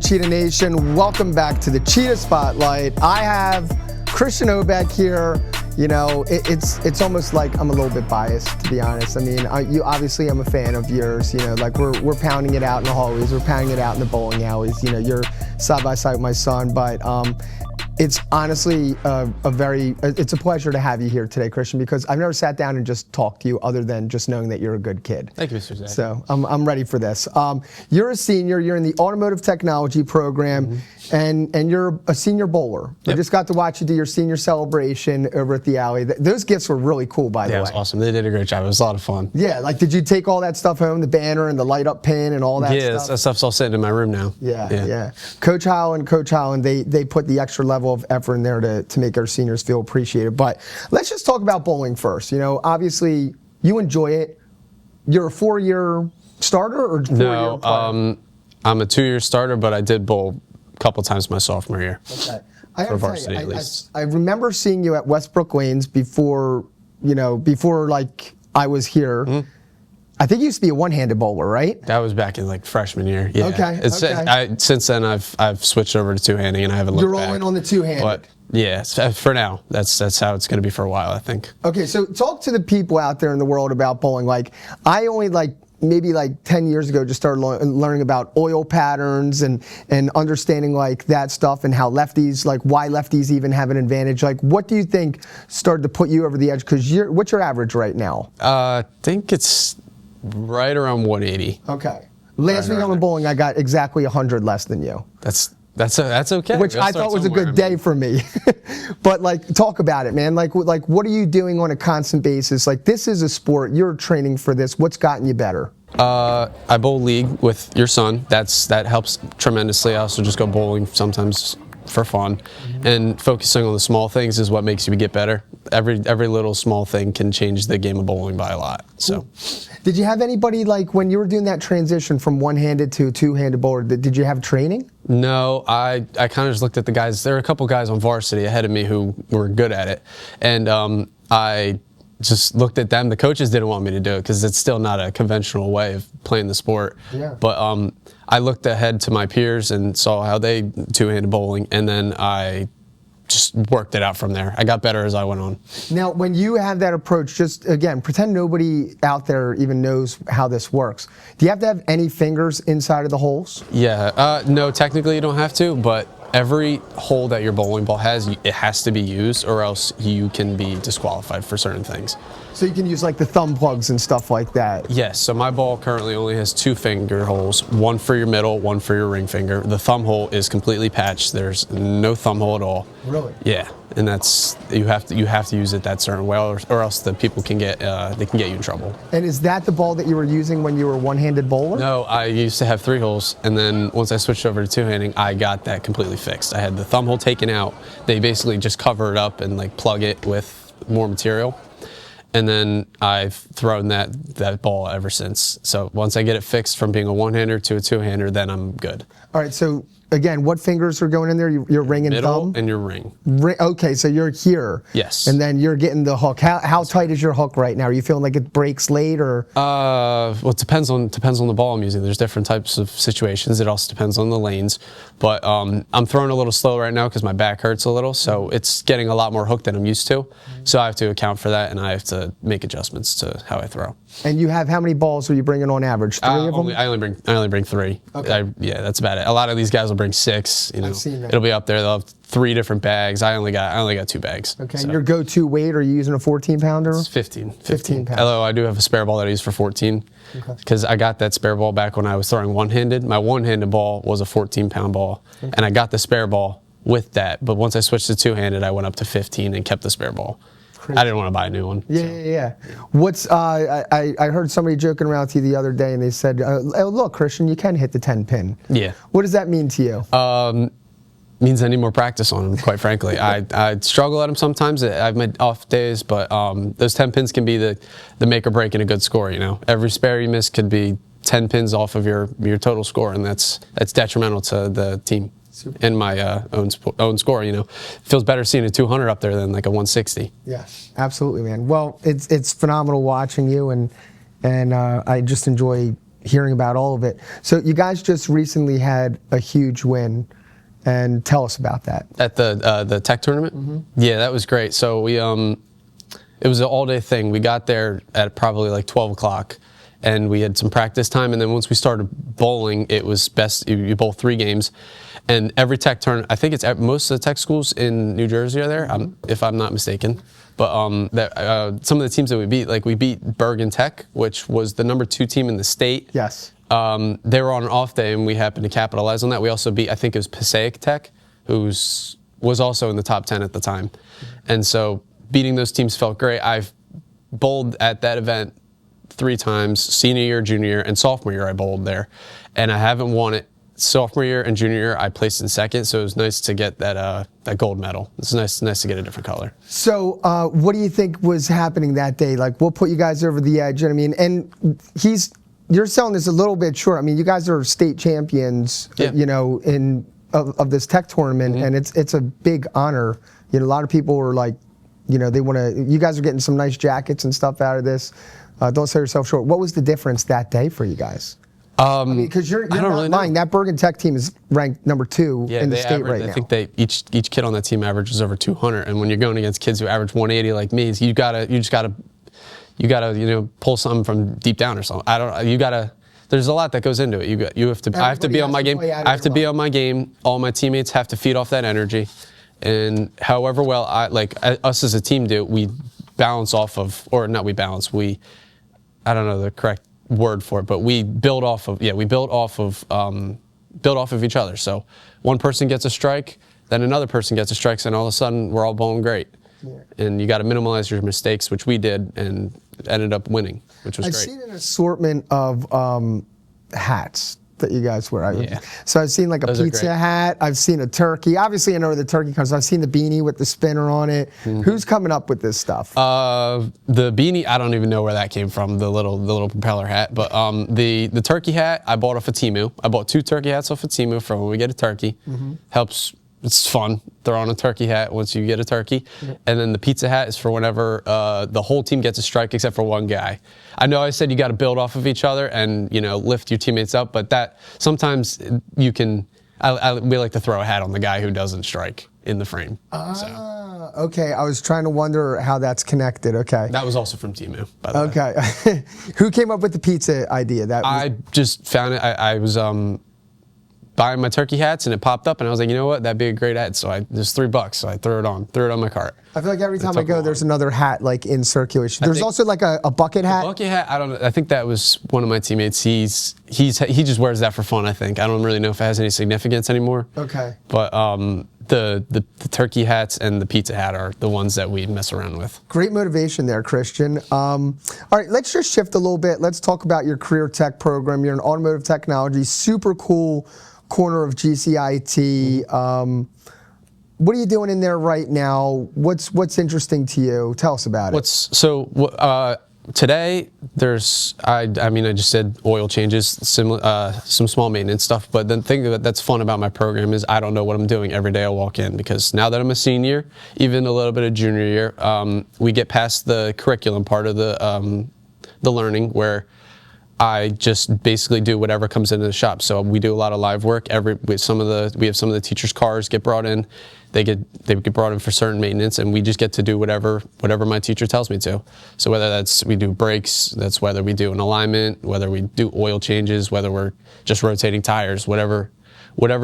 Cheetah Nation? Welcome back to the Cheetah Spotlight. I have Christian Oebbecke here. You know, it's almost like I'm a little bit biased, to be honest. I mean, you obviously I'm a fan of yours. You know, like we're pounding it out in the hallways, we're pounding it out in the bowling alleys. You know, you're side by side with my son, but it's honestly it's a pleasure to have you here today, Christian, because I've never sat down and just talked to you other than just knowing that you're a good kid. Thank you, Mr. Zach. So I'm ready for this. You're a senior, you're in the automotive technology program, and you're a senior bowler. Yep. I just got to watch you do your senior celebration over at the alley. Those gifts were really cool, by the way. Yeah, it was awesome. They did a great job. It was a lot of fun. Yeah, like did you take all that stuff home, the banner and the light up pin and all that stuff? Yeah, that stuff's all sitting in my room now. Yeah. Coach Holland, they put the extra level of effort in there to make our seniors feel appreciated. But let's just talk about bowling first. You know, obviously you enjoy it. You're a 4-year starter or 4-year player? I'm a 2-year starter, but I did bowl a couple times my sophomore year. Okay. For varsity, at least. I remember seeing you at Westbrook Lanes before like I was here. Mm-hmm. I think you used to be a one-handed bowler, right? That was back in like freshman year. Yeah. Okay. Since then, I've switched over to two-handing, and I haven't looked back. You're all in on the two-handed. But yeah, for now, that's how it's going to be for a while, I think. Okay, so talk to the people out there in the world about bowling. Like, I only maybe 10 years ago just started learning about oil patterns and understanding like that stuff and how lefties, like why lefties even have an advantage. Like, what do you think started to put you over the edge? Because what's your average right now? I think it's right around 180. Okay. Last week I went bowling, I got exactly 100 less than you. That's okay. Which I thought was a good day for me. But like, talk about it, man. Like, what are you doing on a constant basis? Like, this is a sport. You're training for this. What's gotten you better? I bowl league with your son. That helps tremendously. I also just go bowling sometimes for fun, and focusing on the small things is what makes you get better. Every little small thing can change the game of bowling by a lot. So, did you have anybody like when you were doing that transition from one-handed to two-handed bowler? Did you have training? No, I kind of just looked at the guys. There were a couple guys on varsity ahead of me who were good at it, and I just looked at them. The coaches didn't want me to do it because it's still not a conventional way of playing the sport. Yeah. But I looked ahead to my peers and saw how they two-handed bowling, and then I just worked it out from there. I got better as I went on. Now, when you have that approach, just again, pretend nobody out there even knows how this works. Do you have to have any fingers inside of the holes? Yeah. No, technically you don't have to, but every hole that your bowling ball has, it has to be used, or else you can be disqualified for certain things. So you can use like the thumb plugs and stuff like that? Yes, so my ball currently only has 2 finger holes, one for your middle, one for your ring finger. The thumb hole is completely patched. There's no thumb hole at all. Really? Yeah, and that's you have to use it that certain way, or else the people can get you in trouble. And is that the ball that you were using when you were a one-handed bowler? No, I used to have 3 holes, and then once I switched over to two-handing, I got that completely fixed. I had the thumb hole taken out. They basically just cover it up and like plug it with more material. And then I've thrown that ball ever since. So once I get it fixed from being a one-hander to a two-hander, then I'm good. All right, so again, what fingers are going in there? Your ring and Middle thumb? and your ring. Okay, so you're here. Yes. And then you're getting the hook. How tight is your hook right now? Are you feeling like it breaks late or? Well, it depends on the ball I'm using. There's different types of situations. It also depends on the lanes. But I'm throwing a little slow right now because my back hurts a little, so it's getting a lot more hook than I'm used to. So I have to account for that, and I have to make adjustments to how I throw. And you have how many balls are you bringing on average? 3 of them? I only bring 3. Okay. Yeah, that's about it. A lot of these guys will bring 6. You know, I've seen that. It'll be up there. They'll have 3 different bags. I only got 2 bags. Okay. So. And your go-to weight? Are you using a 14-pounder? It's 15. 15 pounds. Although I do have a spare ball that I use for 14. Because I got that spare ball back when I was throwing one-handed. My one-handed ball was a 14-pound ball, and I got the spare ball with that. But once I switched to two-handed, I went up to 15 and kept the spare ball. Crazy. I didn't want to buy a new one. Yeah. What's I heard somebody joking around with you the other day, and they said, "Oh, look, Christian, you can hit the 10 pin." Yeah. What does that mean to you? Means I need more practice on them, quite frankly. I struggle at them sometimes. I have my off days, but those 10 pins can be the make or break in a good score. You know, every spare you miss could be 10 pins off of your total score, and that's detrimental to the team. Super. And my own score. You know, it feels better seeing a 200 up there than like a 160. Yeah, absolutely, man. Well, it's phenomenal watching you, and I just enjoy hearing about all of it. So you guys just recently had a huge win, and tell us about that. At the tech tournament? Mm-hmm. Yeah, that was great. So we it was an all-day thing. We got there at probably like 12 o'clock, and we had some practice time, and then once we started bowling, it was best you bowl 3 games. And every tech tournament, I think it's most of the tech schools in New Jersey are there, if I'm not mistaken. But some of the teams that we beat, like we beat Bergen Tech, which was the number 2 team in the state. Yes. They were on an off day, and we happened to capitalize on that. We also beat, I think it was Passaic Tech, who was also in the top 10 at the time. And so beating those teams felt great. I've bowled at that event 3 times, senior year, junior year, and sophomore year I bowled there. And I haven't won it. Sophomore year and junior year, I placed in second, so it was nice to get that gold medal. It's nice to get a different color. So, what do you think was happening that day? Like, what put you guys over the edge? I mean, and you're selling this a little bit short. I mean, you guys are state champions, you know, of this tech tournament, and it's a big honor. You know, a lot of people are like, you know, they want to. You guys are getting some nice jackets and stuff out of this. Don't sell yourself short. What was the difference that day for you guys? I mean, because you're not really lying. That Bergen Tech team is ranked number 2 in the state right now. I think each kid on that team averages over 200, and when you're going against kids who average 180 like me, you just gotta you know, pull something from deep down or something. There's a lot that goes into it. I have to be on my game. I have to be on my game. All my teammates have to feed off that energy, and however well us as a team do, we balance off of, or not we balance. I don't know the correct word for it, but we build off of each other. So one person gets a strike, then another person gets a strike, and all of a sudden we're all bowling great. Yeah. And you got to minimize your mistakes, which we did, and ended up winning, which was great. I've seen an assortment of hats that you guys wear. Yeah. So I've seen like a pizza hat. I've seen a turkey. Obviously, I know where the turkey comes. I've seen the beanie with the spinner on it. Mm-hmm. Who's coming up with this stuff? The beanie, I don't even know where that came from. The little propeller hat. But the turkey hat, I bought off of Temu. I bought 2 turkey hats off of Temu for when we get a turkey. Mm-hmm. Helps. It's fun. Throw on a turkey hat once you get a turkey. Mm-hmm. And then the pizza hat is for whenever the whole team gets a strike except for one guy. I know I said you got to build off of each other and, you know, lift your teammates up, but that sometimes you can, we like to throw a hat on the guy who doesn't strike in the frame. Okay. I was trying to wonder how that's connected. Okay. That was also from Temu, by the way. Okay. Who came up with the pizza idea? I just found it. I was buying my turkey hats, and it popped up, and I was like, you know what, that'd be a great ad. So there's $3, so I threw it on my cart. I feel like every time I go, there's another hat like in circulation. There's also like a bucket hat. A bucket hat, I don't know. I think that was one of my teammates. He just wears that for fun, I think. I don't really know if it has any significance anymore. Okay. But the turkey hats and the pizza hat are the ones that we mess around with. Great motivation there, Christian. All right, let's just shift a little bit. Let's talk about your career tech program. You're in automotive technology, super cool corner of GCIT. What are you doing in there right now? What's interesting to you? Tell us about it. Today there's I just said oil changes, some small maintenance stuff. But the thing that's fun about my program is I don't know what I'm doing every day I walk in, because now that I'm a senior, even a little bit of junior year, we get past the curriculum part of the learning, where I just basically do whatever comes into the shop. So we do a lot of live work. We have some of the teachers' cars get brought in. They get brought in for certain maintenance, and we just get to do whatever my teacher tells me to. So whether that's we do brakes, that's whether we do an alignment, whether we do oil changes, whether we're just rotating tires, whatever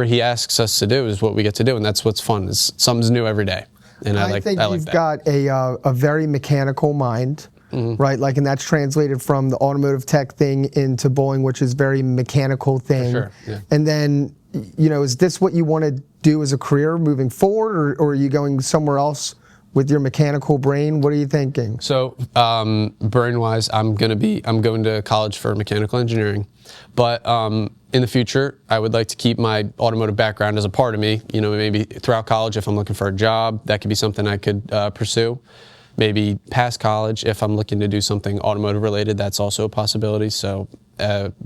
he asks us to do is what we get to do, and that's what's fun. Is something's new every day, and I think you've got a very mechanical mind. Mm-hmm. Right, and that's translated from the automotive tech thing into bowling, which is very mechanical thing. For sure, yeah. And then, is this what you want to do as a career moving forward, or are you going somewhere else with your mechanical brain? What are you thinking? So, brain-wise, I'm going to college for mechanical engineering, but in the future, I would like to keep my automotive background as a part of me. Maybe throughout college, if I'm looking for a job, that could be something I could pursue. maybe past college, if I'm looking to do something automotive related, that's also a possibility. So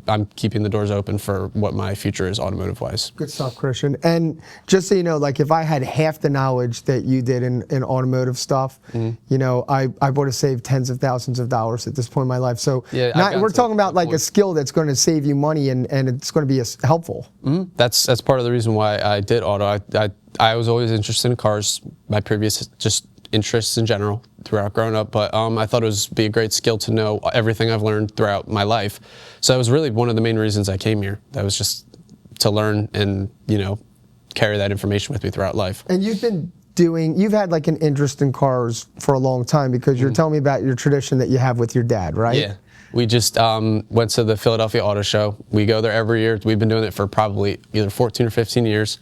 I'm keeping the doors open for what my future is automotive wise. Good stuff, Christian. And just so you know, like if I had half the knowledge that you did in automotive stuff, you know, I would have saved tens of thousands of dollars at this point in my life. So Yeah, we're talking about like a skill that's going to save you money and it's going to be helpful. That's part of the reason why I did auto. I was always interested in cars. My previous just interests in general throughout growing up, but I thought it would be a great skill to know everything I've learned throughout my life. So that was really one of the main reasons I came here. That was just to learn and, you know, carry that information with me throughout life. And you've had like an interest in cars for a long time because you're telling me about your tradition that you have with your dad, right? Yeah. We just went to the Philadelphia Auto Show. We go there every year. We've been doing it for probably either 14 or 15 years.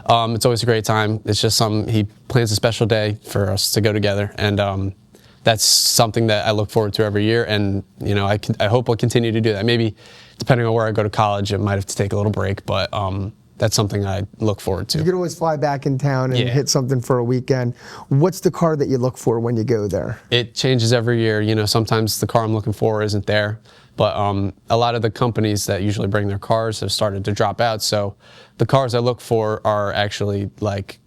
It's always a great time. It's just he plans a special day for us to go together. And that's something that I look forward to every year. And, you know, I hope I'll continue to do that. Maybe depending on where I go to college, it might have to take a little break, but that's something I look forward to. You can always fly back in town and hit something for a weekend. What's the car that you look for when you go there? It changes every year. You know, sometimes the car I'm looking for isn't there, but a lot of the companies that usually bring their cars have started to drop out. So the cars I look for are actually like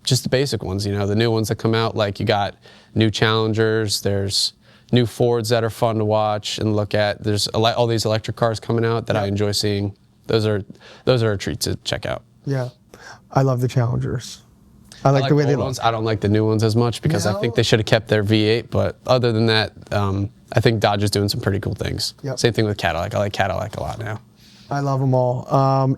just the basic ones, you know, the new ones that come out. Like you got new Challengers, there's new Fords that are fun to watch and look at. There's all these electric cars coming out that I enjoy seeing. Those are a treat to check out. Yeah, I love the Challengers. I like the way they look. I don't like the new ones as much because I think they should have kept their V8. But other than that, I think Dodge is doing some pretty cool things. Yep. Same thing with Cadillac. I like Cadillac a lot now. I love them all.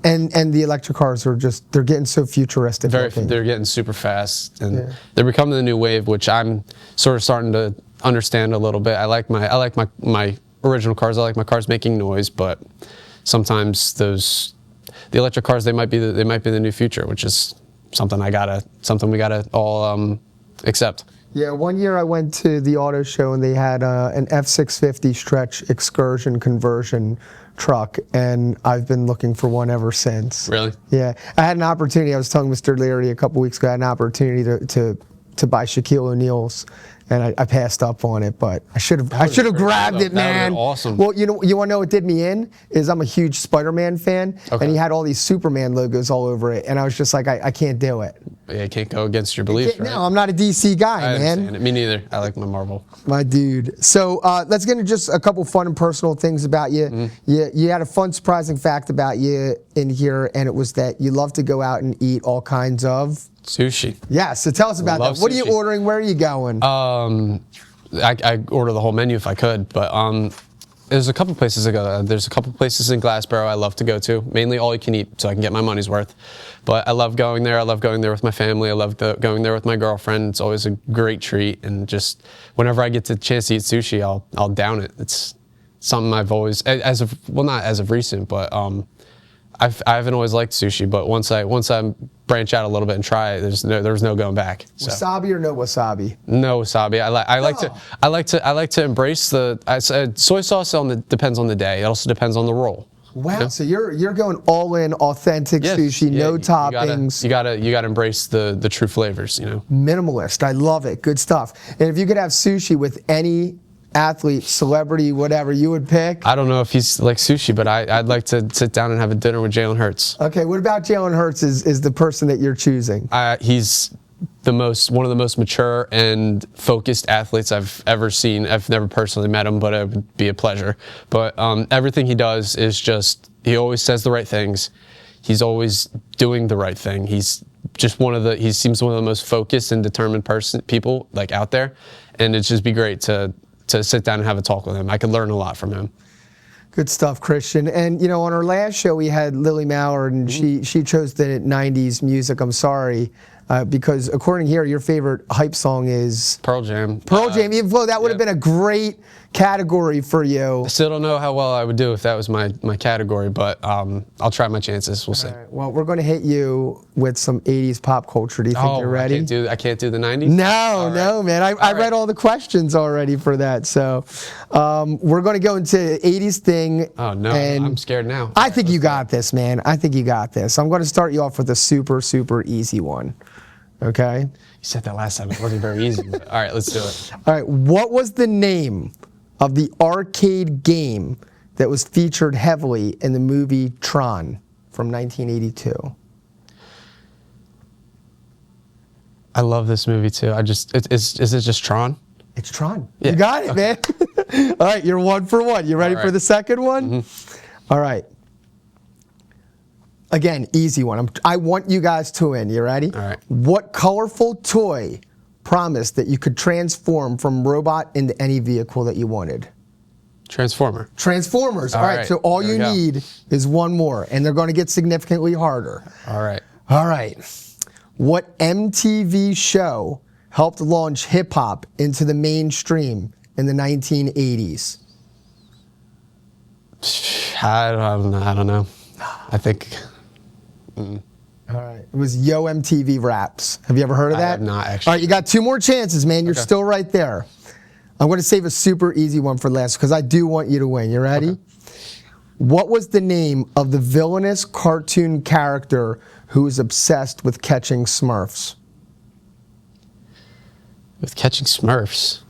And the electric cars are they're getting so futuristic. They're getting super fast, and they're becoming the new wave, which I'm sort of starting to understand a little bit. I like my original cars. I like my cars making noise, but sometimes the electric cars, they might be the new future, which is something we gotta all accept. Yeah, one year I went to the auto show and they had an F650 stretch excursion conversion truck, and I've been looking for one ever since. Really? Yeah, I had an opportunity. I was telling Mr. Leary a couple weeks ago. I had an opportunity to buy Shaquille O'Neal's, and I passed up on it, but I should have grabbed it, man. That would've been awesome. Well, you want to know what did me in? Is I'm a huge Spider-Man fan, and he had all these Superman logos all over it, and I was just like, I can't do it. Yeah, you can't go against your beliefs, right? No, I'm not a DC guy, I man. understand it. Me neither. I like my Marvel. My dude. So let's get into just a couple fun and personal things about you. You had a fun, surprising fact about you in here, and it was that you love to go out and eat all kinds of sushi. Yeah, so tell us about that. What are you ordering? Where are you going? I order the whole menu if I could, but there's a couple places to go. There's a couple places in Glassboro I love to go to, mainly all you can eat, so I can get my money's worth. But I love going there. I love going there with my family. I love going there with my girlfriend. It's always a great treat, and just whenever I get the chance to eat sushi, I'll down it. It's something I've always, not as of recent, but I haven't always liked sushi. But once I branch out a little bit and try it, there's no going back. So. Wasabi or no wasabi? No wasabi. I like to embrace the soy sauce. Depends on the day. It also depends on the roll. Wow. Yeah. So you're going all in, authentic sushi, no toppings. You gotta embrace the true flavors. You know. Minimalist. I love it. Good stuff. And if you could have sushi with any athlete, celebrity, whatever, you would pick? I don't know if he's like sushi, but I'd like to sit down and have a dinner with Jalen Hurts. Okay, what about Jalen Hurts is the person that you're choosing? He's one of the most mature and focused athletes I've ever seen. I've never personally met him, but it would be a pleasure. But everything he does is he always says the right things. He's always doing the right thing. He seems one of the most focused and determined people like out there. And it'd just be great to sit down and have a talk with him. I could learn a lot from him. Good stuff, Christian. And, you know, on our last show, we had Lily Mallard, and she chose the 90s music. I'm sorry, because according here, your favorite hype song is Pearl Jam. Pearl Jam. Even though that would have been a great category for you. I still don't know how well I would do if that was my category, but I'll try my chances. We'll see. Right. Well, we're going to hit you with some 80s pop culture. Do you think you're ready? I can't do the 90s? No, man. I read all the questions already for that. So we're going to go into 80s thing. Oh, no. I'm scared now. I think you got this, man. I think you got this. I'm going to start you off with a super, super easy one. Okay? said that last time. It wasn't very easy. But, all right, let's do it. All right, what was the name of the arcade game that was featured heavily in the movie Tron from 1982? I love this movie too. Is it just Tron? It's Tron. Yeah. You got it, man. All right, you're 1 for 1. You ready for the second one? All right. Again, easy one. I want you guys to win. You ready? All right. What colorful toy promised that you could transform from robot into any vehicle that you wanted? Transformer. Transformers. All right, so all you need is one more, and they're going to get significantly harder. All right. All right. What MTV show helped launch hip-hop into the mainstream in the 1980s? I don't know. I think... All right. It was Yo MTV Raps. Have you ever heard of that? I have not, actually. All right, you got 2 more chances, man. You're still right there. I'm going to save a super easy one for last because I do want you to win. You ready? Okay. What was the name of the villainous cartoon character who was obsessed with catching Smurfs? With catching Smurfs?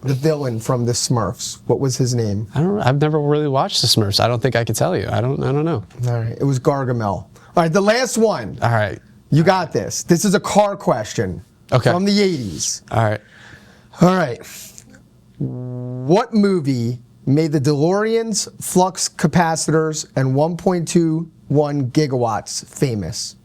The villain from the Smurfs. What was his name? I've never really watched the Smurfs. I don't think I can tell you. I don't know. All right. It was Gargamel. All right, the last one. All right. You got this. This is a car question. Okay. From the 80s. All right. All right. What movie made the DeLorean's flux capacitors and 1.21 gigawatts famous?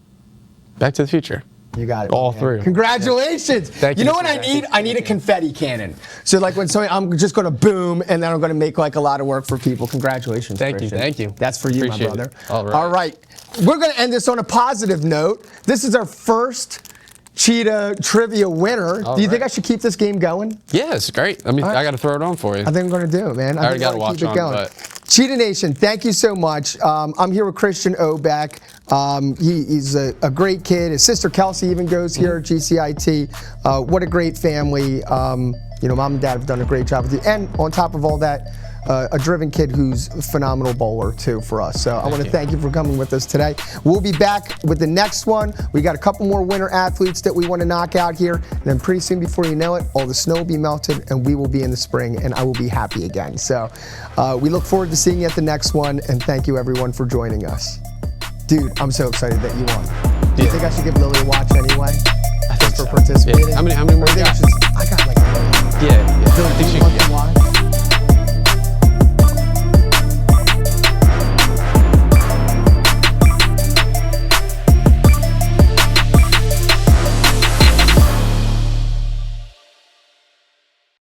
Back to the Future. You got it. All man. 3. Congratulations. Thank you. You know what I need? I need a confetti cannon. So like when somebody, I'm just going to boom, and then I'm going to make like a lot of work for people. Congratulations, Thank Christian. you. Thank you. That's for you, Appreciate my brother. It. All right. All right. We're going to end this on a positive note. This is our first Cheetah trivia winner. Do you think I should keep this game going? Yeah, it's great. I got to throw it on for you. I think I'm going to do it, man. I already got to watch on, but... Cheetah Nation, thank you so much. I'm here with Christian Oebbecke. He's a great kid. His sister Kelsey even goes here at GCIT. What a great family. Mom and dad have done a great job with you. And on top of all that, a driven kid who's a phenomenal bowler too for us. So I want to thank you for coming with us today. We'll be back with the next one. We got a couple more winter athletes that we want to knock out here. And then pretty soon, before you know it, all the snow will be melted and we will be in the spring and I will be happy again. So we look forward to seeing you at the next one. And thank you everyone for joining us. Dude, I'm so excited that you won. Do you think I should give Lily a watch anyway? I think for participating? Yeah. How many more? I got like yeah. I think she can.